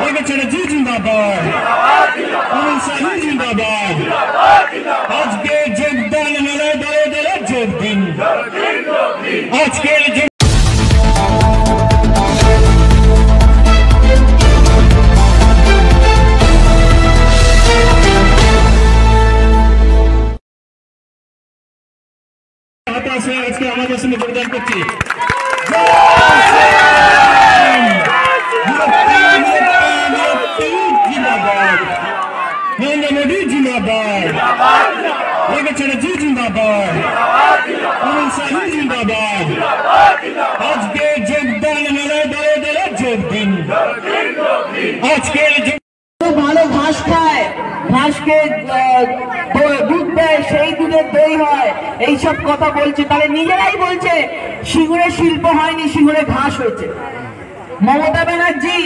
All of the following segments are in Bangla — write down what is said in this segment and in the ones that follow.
লেগেছে জি জিন্দাবাদ, অমিত শাহ জিন্দাবাদ। আজকে যোগদান মেলায় দলে দলে যোগ দিন। আজকের আজকে আমাদের সঙ্গে যোগদান করছি। নরেন্দ্র মোদী জিন্দাবাদ, লেগেছে জি জিন্দাবাদ, অমিত শাহ জিন্দাবাদ। আজকে যোগদান মেলায় দলে দলে যোগ দিন। আজকের ভালো ঘাস খায়, ঘাসকে দুধ দেয়, সেই দুধের দই হয়, এইসব কথা বলছে। তাহলে নিজেরাই বলছে সিঙ্গুরে শিল্প হয়নি, সিঙ্গুরে ঘাস হয়েছে। মমতা ব্যানার্জি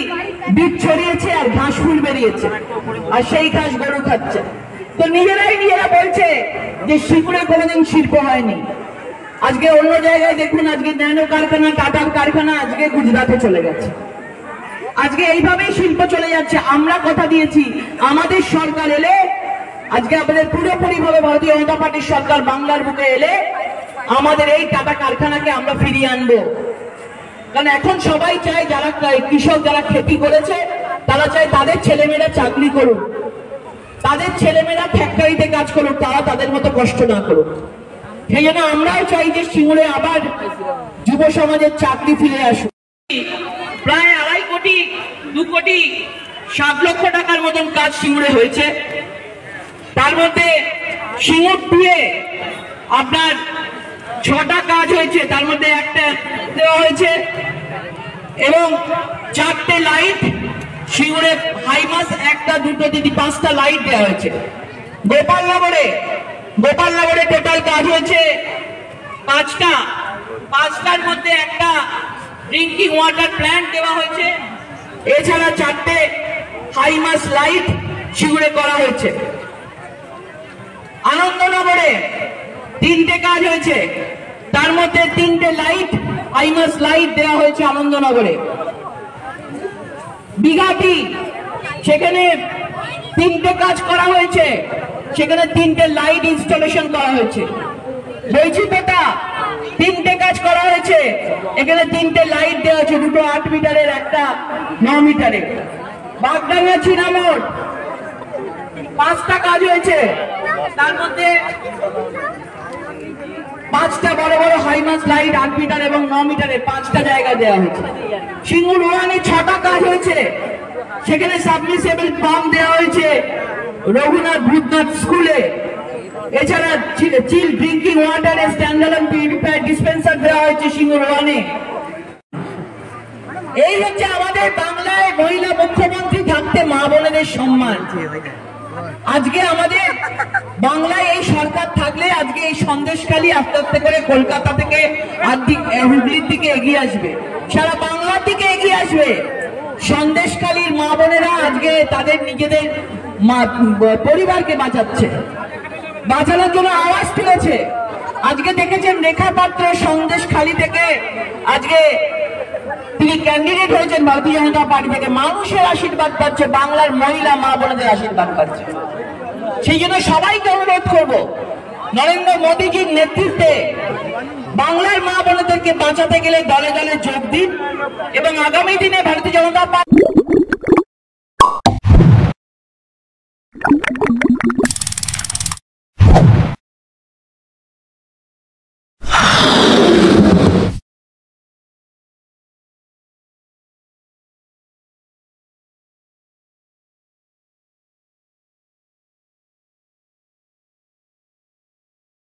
বীজ ছড়িয়েছে আর ঘাস ফুল বেরিয়েছে, আর সেই ঘাস গরু খাচ্ছে। তো নিজেরা বলছে যে সিঙ্গুরে কোনোদিন শিল্প হয়নি। আজকে অন্য জায়গায় দেখুন, আজকে ন্যানো কারখানা, টাটার কারখানা আজকে গুজরাটে চলে গেছে। আজকে এইভাবেই শিল্প চলে যাচ্ছে। আমরা কথা দিয়েছি আমাদের সরকার এলে, আজকে আমাদের পুরোপুরি ভাবে ভারতীয় জনতা পার্টির সরকার বাংলার বুকে এলে আমাদের এই টাটা কারখানাকে আমরা ফিরিয়ে আনবো। কারণ এখন সবাই চায়, যারা কৃষক যারা খেতি করেছে তারা চায় তাদের ছেলেমেয়েরা চাকরি করুক, তাদের ছেলেমেয়েরা ফ্যাক্টরিতে কাজ করুক, তারা তাদের মতো কষ্ট না করুক। সেই জন্য আমরাও চাই যে সিঙ্গুরে আবার যুব সমাজের চাকরি ফিরে আসুক। প্রায় 2.5 কোটি 2 কোটি 7 লক্ষ টাকার মতন কাজ সিঙ্গুরে হয়েছে। তার মধ্যে সিঙ্গুর দিয়ে আপনার 6টা কাজ হয়েছে, তার মধ্যে একটা দেওয়া হয়েছে এবং 4টে লাইট সিঙ্গুরে হাইমাস 1টা 2টো 3 5টা লাইট দেওয়া হয়েছে। গোপালনগরে টোটাল কাজ হয়েছে 5টার মধ্যে একটা ড্রিঙ্কিং ওয়াটার প্ল্যান্ট দেওয়া হয়েছে। এছাড়া 4টে হাইমাস লাইট সিঙ্গুরে করা হয়েছে। আনন্দনগরে 3টে কাজ হয়েছে, তার মধ্যে 3টে লাইট হাইমাস লাইট দেওয়া হয়েছে আনন্দনগরে। বিঘাটি সেখানে 3টে কাজ করা হয়েছে, সেখানে 3টে লাইট ইনস্টলেশন করা হয়েছে। বৈচিপেটা 3টে কাজ করা হয়েছে, এখানে 3টে লাইট দেওয়া হয়েছে, 2টো 8 মিটারের, একটা 9 মিটারের। বাগডাঙ্গা চিনামোড় 5টা কাজ হয়েছে, তার মধ্যে 5টা বড় বড় হাইমাস লাইট 8 মিটার এবং 9 মিটারের 5টা জায়গা দেওয়া হয়েছে। সিঙ্গুর 1-এ 6টা কাজ হয়েছে, সেখানে সাবমিসেবল পাম্প দেওয়া হয়েছে রঘুনাথ ভূতনাথ স্কুলে। এছাড়া চিল ড্রিঙ্কিং ওয়াটারের স্ট্যান্ডার্ড পিউরিফায়ার ডিসপেন্সার দেওয়া হয়েছে সিঙ্গুর 1-এ। এই হচ্ছে আমাদের বাংলায় মহিলা মুখ্যমন্ত্রী থাকতে মা বোনেদের সম্মান। আজকে আমাদের বাংলায় এই সরকার থাকলে আজকে এই সন্দেশখালী আস্তে আস্তে করে কলকাতা থেকে হুগলির দিকে এগিয়ে আসবে, সারা বাংলার দিকে এগিয়ে আসবে। সন্দেশখালীর মা বোনেরা আজকে তাদের নিজেদের পরিবারকে বাঁচানোর জন্য আওয়াজ তুলেছে। আজকে দেখেছেন রেখা পাত্র সন্দেশখালী থেকে আজকে তিনি ক্যান্ডিডেট হয়েছেন ভারতীয় জনতা পার্টি থেকে। মানুষের আশীর্বাদ পাচ্ছে, বাংলার মহিলা মা বোনদের আশীর্বাদ পাচ্ছে। সেই জন্য সবাইকে অনুরোধ করব, নরেন্দ্র মোদীজির নেতৃত্বে বাংলার মা বোনদেরকে বাঁচাতে গেলে দলে দলে যোগ দিন এবং আগামী দিনে ভারতীয় জনতা পার্টি